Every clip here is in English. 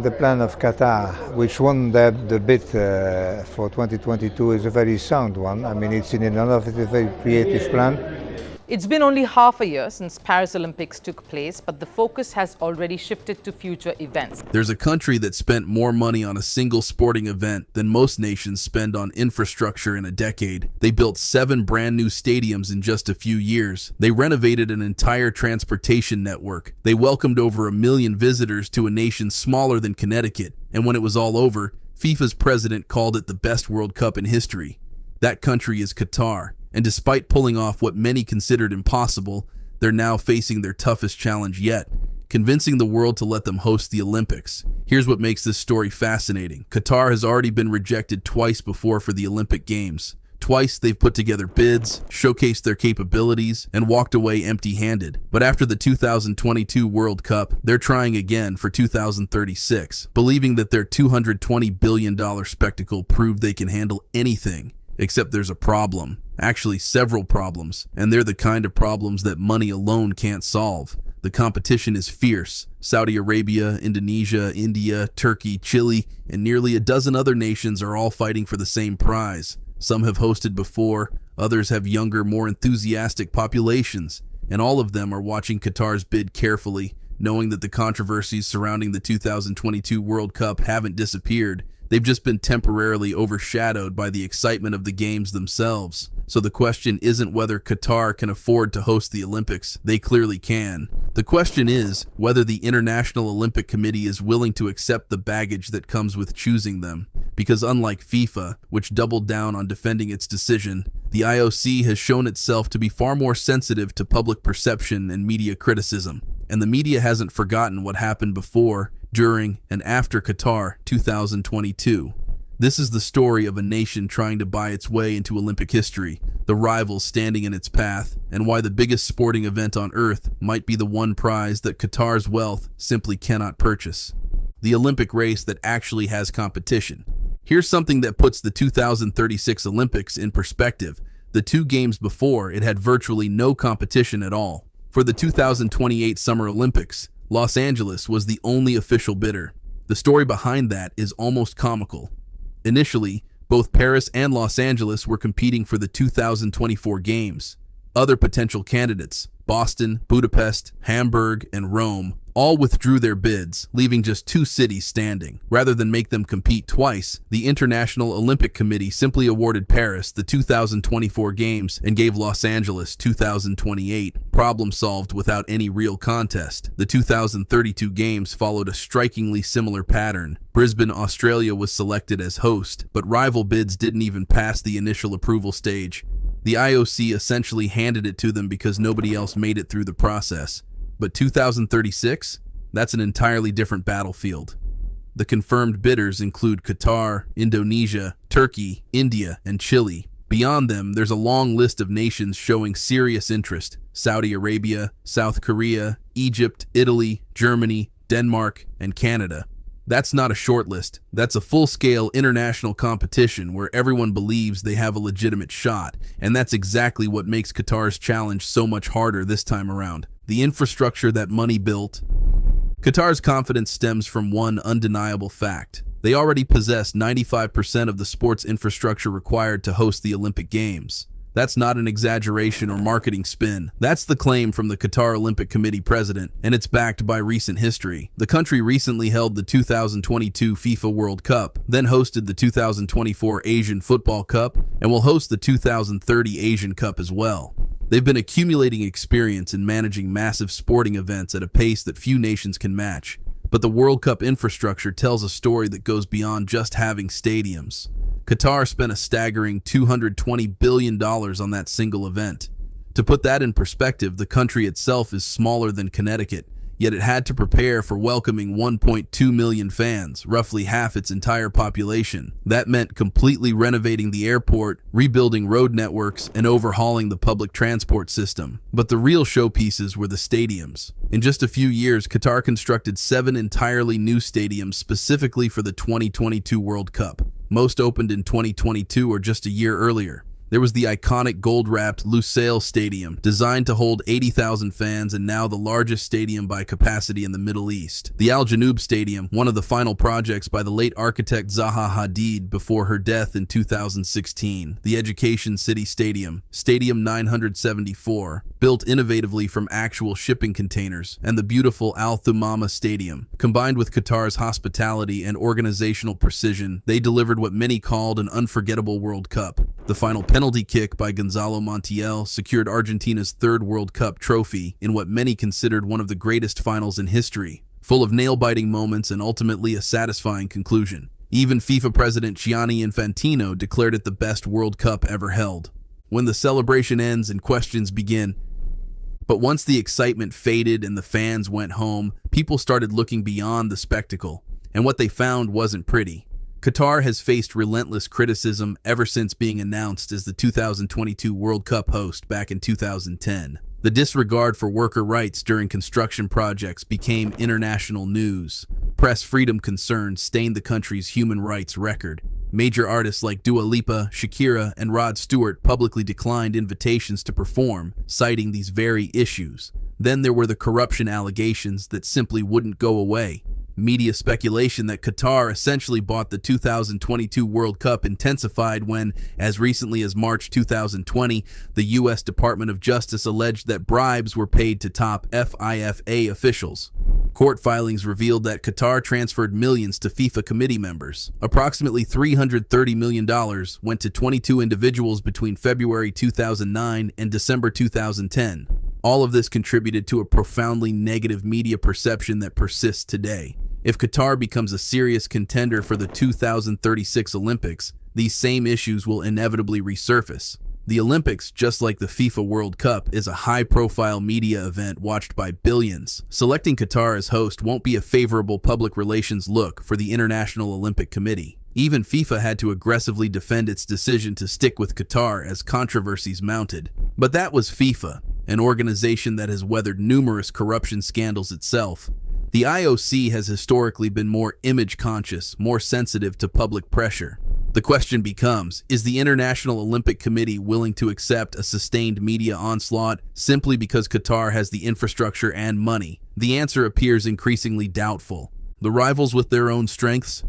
The plan of Qatar, which won the bid for 2022, is a very sound one. I mean, it's an innovative, very creative plan. It's been only half a year since Paris Olympics took place, but the focus has already shifted to future events. There's a country that spent more money on a single sporting event than most nations spend on infrastructure in a decade. They built 7 brand new stadiums in just a few years. They renovated an entire transportation network. They welcomed over 1 million visitors to a nation smaller than Connecticut. And when it was all over, FIFA's president called it the best World Cup in history. That country is Qatar. And despite pulling off what many considered impossible, they're now facing their toughest challenge yet, convincing the world to let them host the Olympics. Here's what makes this story fascinating. Qatar has already been rejected twice before for the Olympic Games. Twice they've put together bids, showcased their capabilities, and walked away empty-handed. But after the 2022 World Cup, they're trying again for 2036, believing that their $220 billion spectacle proved they can handle anything. Except there's a problem. Actually, several problems, and they're the kind of problems that money alone can't solve. The competition is fierce. Saudi Arabia, Indonesia, India, Turkey, Chile, and nearly a dozen other nations are all fighting for the same prize. Some have hosted before, others have younger, more enthusiastic populations, and all of them are watching Qatar's bid carefully, knowing that the controversies surrounding the 2022 World Cup haven't disappeared. They've just been temporarily overshadowed by the excitement of the games themselves. So the question isn't whether Qatar can afford to host the Olympics. They clearly can. The question is whether the International Olympic Committee is willing to accept the baggage that comes with choosing them. Because unlike FIFA, which doubled down on defending its decision, the IOC has shown itself to be far more sensitive to public perception and media criticism. And the media hasn't forgotten what happened before, during, and after Qatar 2022. This is the story of a nation trying to buy its way into Olympic history, the rivals standing in its path, and why the biggest sporting event on earth might be the one prize that Qatar's wealth simply cannot purchase. The Olympic race that actually has competition. Here's something that puts the 2036 Olympics in perspective. The 2 games before, it had virtually no competition at all. For the 2028 Summer Olympics, Los Angeles was the only official bidder. The story behind that is almost comical. Initially, both Paris and Los Angeles were competing for the 2024 Games. Other potential candidates, Boston, Budapest, Hamburg, and Rome, all withdrew their bids, leaving just 2 cities standing. Rather than make them compete twice, the International Olympic Committee simply awarded Paris the 2024 Games and gave Los Angeles 2028. Problem solved without any real contest. The 2032 Games followed a strikingly similar pattern. Brisbane, Australia was selected as host, but rival bids didn't even pass the initial approval stage. The IOC essentially handed it to them because nobody else made it through the process. But 2036? That's an entirely different battlefield. The confirmed bidders include Qatar, Indonesia, Turkey, India, and Chile. Beyond them, there's a long list of nations showing serious interest: Saudi Arabia, South Korea, Egypt, Italy, Germany, Denmark, and Canada. That's not a short list. That's a full-scale international competition where everyone believes they have a legitimate shot, and that's exactly what makes Qatar's challenge so much harder this time around. The infrastructure that money built. Qatar's confidence stems from one undeniable fact. They already possess 95% of the sports infrastructure required to host the Olympic Games. That's not an exaggeration or marketing spin. That's the claim from the Qatar Olympic Committee president, and it's backed by recent history. The country recently held the 2022 FIFA World Cup, then hosted the 2024 Asian Football Cup, and will host the 2030 Asian Cup as well. They've been accumulating experience in managing massive sporting events at a pace that few nations can match. But the World Cup infrastructure tells a story that goes beyond just having stadiums. Qatar spent a staggering $220 billion on that single event. To put that in perspective, the country itself is smaller than Connecticut, yet it had to prepare for welcoming 1.2 million fans, roughly half its entire population. That meant completely renovating the airport, rebuilding road networks, and overhauling the public transport system. But the real showpieces were the stadiums. In just a few years, Qatar constructed 7 entirely new stadiums specifically for the 2022 World Cup. Most opened in 2022 or just a year earlier. There was the iconic gold-wrapped Lusail Stadium, designed to hold 80,000 fans and now the largest stadium by capacity in the Middle East. The Al Janoub Stadium, one of the final projects by the late architect Zaha Hadid before her death in 2016. The Education City Stadium, Stadium 974, built innovatively from actual shipping containers, and the beautiful Al Thumama Stadium. Combined with Qatar's hospitality and organizational precision, they delivered what many called an unforgettable World Cup. The final penalty kick by Gonzalo Montiel secured Argentina's third World Cup trophy in what many considered one of the greatest finals in history, full of nail-biting moments and ultimately a satisfying conclusion. Even FIFA President Gianni Infantino declared it the best World Cup ever held. When the celebration ends and questions begin, but once the excitement faded and the fans went home, people started looking beyond the spectacle, and what they found wasn't pretty. Qatar has faced relentless criticism ever since being announced as the 2022 World Cup host back in 2010. The disregard for worker rights during construction projects became international news. Press freedom concerns stained the country's human rights record. Major artists like Dua Lipa, Shakira, and Rod Stewart publicly declined invitations to perform, citing these very issues. Then there were the corruption allegations that simply wouldn't go away. Media speculation that Qatar essentially bought the 2022 World Cup intensified when, as recently as March 2020, the U.S. Department of Justice alleged that bribes were paid to top FIFA officials. Court filings revealed that Qatar transferred millions to FIFA committee members. Approximately $330 million went to 22 individuals between February 2009 and December 2010. All of this contributed to a profoundly negative media perception that persists today. If Qatar becomes a serious contender for the 2036 Olympics, these same issues will inevitably resurface. The Olympics, just like the FIFA World Cup, is a high-profile media event watched by billions. Selecting Qatar as host won't be a favorable public relations look for the International Olympic Committee. Even FIFA had to aggressively defend its decision to stick with Qatar as controversies mounted. But that was FIFA, an organization that has weathered numerous corruption scandals itself. The IOC has historically been more image-conscious, more sensitive to public pressure. The question becomes, is the International Olympic Committee willing to accept a sustained media onslaught simply because Qatar has the infrastructure and money? The answer appears increasingly doubtful. The rivals with their own strengths?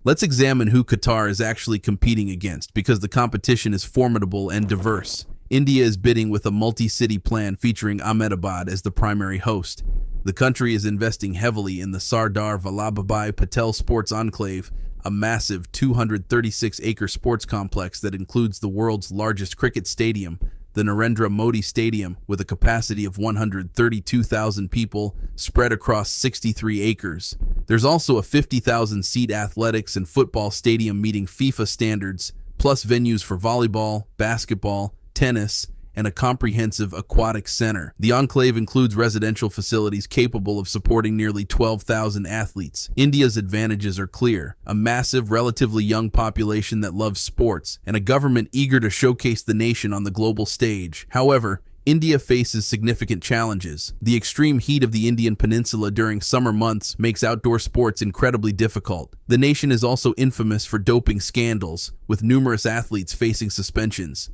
Let's examine who Qatar is actually competing against, because the competition is formidable and diverse. India is bidding with a multi-city plan featuring Ahmedabad as the primary host. The country is investing heavily in the Sardar Vallabhbhai Patel Sports Enclave, a massive 236-acre sports complex that includes the world's largest cricket stadium, the Narendra Modi Stadium, with a capacity of 132,000 people spread across 63 acres. There's also a 50,000-seat athletics and football stadium meeting FIFA standards, plus venues for volleyball, basketball, tennis, and a comprehensive aquatic center. The enclave includes residential facilities capable of supporting nearly 12,000 athletes. India's advantages are clear: a massive, relatively young population that loves sports, and a government eager to showcase the nation on the global stage. However, India faces significant challenges. The extreme heat of the Indian peninsula during summer months makes outdoor sports incredibly difficult. The nation is also infamous for doping scandals, with numerous athletes facing suspensions.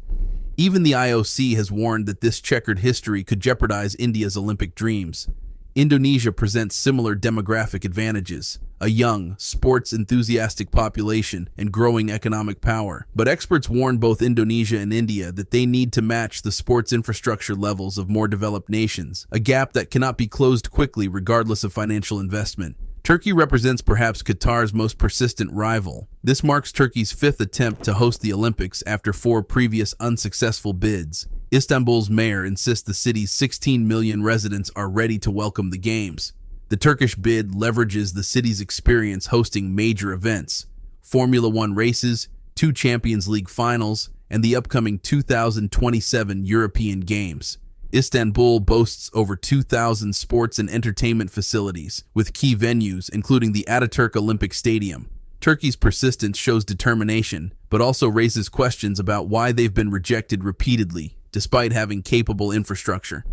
Even the IOC has warned that this checkered history could jeopardize India's Olympic dreams. Indonesia presents similar demographic advantages: a young, sports-enthusiastic population and growing economic power. But experts warn both Indonesia and India that they need to match the sports infrastructure levels of more developed nations, a gap that cannot be closed quickly regardless of financial investment. Turkey represents perhaps Qatar's most persistent rival. This marks Turkey's fifth attempt to host the Olympics after 4 previous unsuccessful bids. Istanbul's mayor insists the city's 16 million residents are ready to welcome the games. The Turkish bid leverages the city's experience hosting major events: Formula One races, 2 Champions League finals, and the upcoming 2027 European Games. Istanbul boasts over 2,000 sports and entertainment facilities, with key venues including the Ataturk Olympic Stadium. Turkey's persistence shows determination, but also raises questions about why they've been rejected repeatedly, despite having capable infrastructure.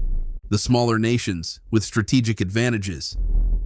The smaller nations, with strategic advantages.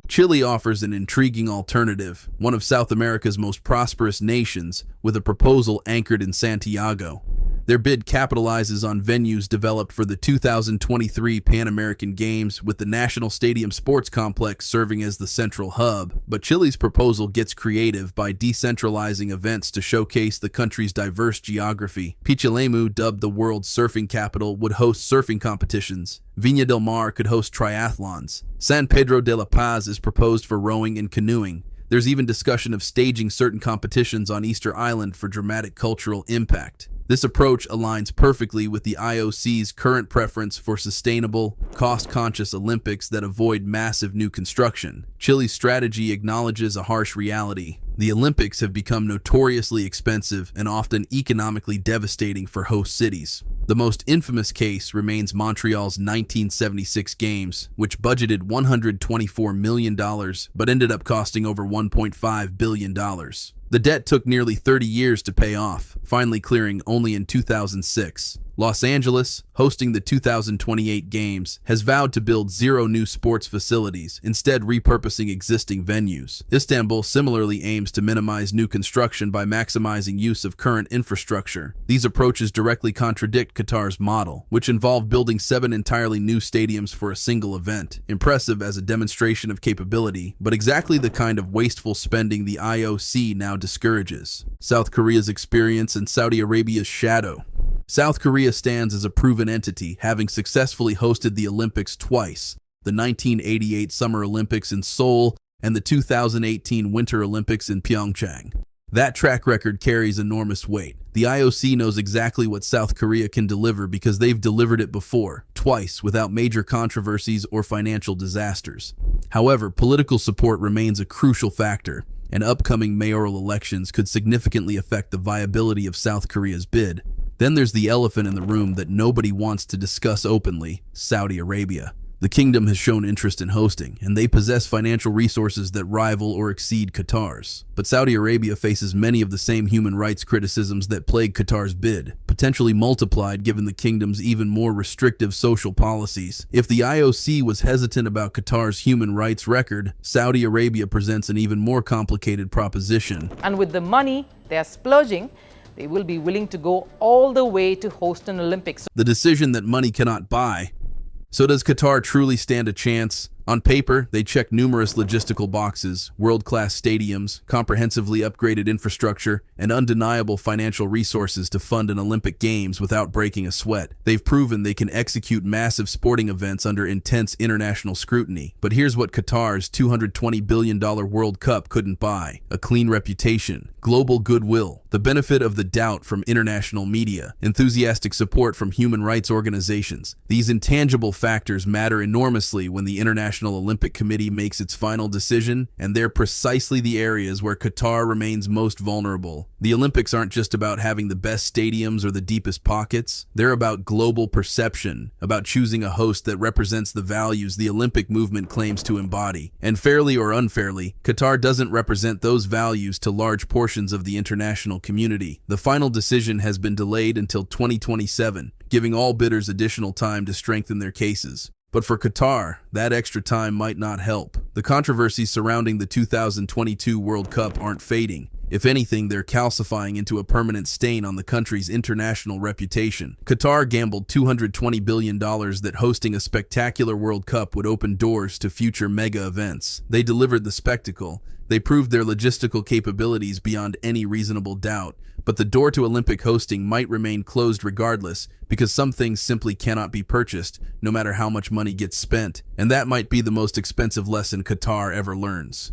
Chile offers an intriguing alternative, one of South America's most prosperous nations, with a proposal anchored in Santiago. Their bid capitalizes on venues developed for the 2023 Pan American Games, with the National Stadium Sports Complex serving as the central hub. But Chile's proposal gets creative by decentralizing events to showcase the country's diverse geography. Pichilemu, dubbed the world's surfing capital, would host surfing competitions. Viña del Mar could host triathlons. San Pedro de la Paz is proposed for rowing and canoeing. There's even discussion of staging certain competitions on Easter Island for dramatic cultural impact. This approach aligns perfectly with the IOC's current preference for sustainable, cost-conscious Olympics that avoid massive new construction. Chile's strategy acknowledges a harsh reality. The Olympics have become notoriously expensive and often economically devastating for host cities. The most infamous case remains Montreal's 1976 Games, which budgeted $124 million but ended up costing over $1.5 billion. The debt took nearly 30 years to pay off, finally clearing only in 2006. Los Angeles, hosting the 2028 Games, has vowed to build 0 new sports facilities, instead repurposing existing venues. Istanbul similarly aims to minimize new construction by maximizing use of current infrastructure. These approaches directly contradict Qatar's model, which involved building 7 entirely new stadiums for a single event. Impressive as a demonstration of capability, but exactly the kind of wasteful spending the IOC now discourages. South Korea's experience and Saudi Arabia's shadow. South Korea stands as a proven entity, having successfully hosted the Olympics twice, the 1988 Summer Olympics in Seoul and the 2018 Winter Olympics in Pyeongchang. That track record carries enormous weight. The IOC knows exactly what South Korea can deliver because they've delivered it before, twice, without major controversies or financial disasters. However, political support remains a crucial factor, and upcoming mayoral elections could significantly affect the viability of South Korea's bid. Then there's the elephant in the room that nobody wants to discuss openly: Saudi Arabia. The kingdom has shown interest in hosting, and they possess financial resources that rival or exceed Qatar's. But Saudi Arabia faces many of the same human rights criticisms that plague Qatar's bid, potentially multiplied given the kingdom's even more restrictive social policies. If the IOC was hesitant about Qatar's human rights record, Saudi Arabia presents an even more complicated proposition. And with the money they are splurging, they will be willing to go all the way to host an Olympics. The decision that money cannot buy. So does Qatar truly stand a chance? On paper, they check numerous logistical boxes: world-class stadiums, comprehensively upgraded infrastructure, and undeniable financial resources to fund an Olympic Games without breaking a sweat. They've proven they can execute massive sporting events under intense international scrutiny. But here's what Qatar's $220 billion World Cup couldn't buy: a clean reputation, global goodwill, the benefit of the doubt from international media, enthusiastic support from human rights organizations. These intangible factors matter enormously when the International Olympic Committee makes its final decision, and they're precisely the areas where Qatar remains most vulnerable. The Olympics aren't just about having the best stadiums or the deepest pockets. They're about global perception, about choosing a host that represents the values the Olympic movement claims to embody. And fairly or unfairly, Qatar doesn't represent those values to large portions of the international community. The final decision has been delayed until 2027, giving all bidders additional time to strengthen their cases. But for Qatar, that extra time might not help. The controversies surrounding the 2022 World Cup aren't fading. If anything, they're calcifying into a permanent stain on the country's international reputation. Qatar gambled $220 billion that hosting a spectacular World Cup would open doors to future mega events. They delivered the spectacle. They proved their logistical capabilities beyond any reasonable doubt. But the door to Olympic hosting might remain closed regardless, because some things simply cannot be purchased, no matter how much money gets spent. And that might be the most expensive lesson Qatar ever learns.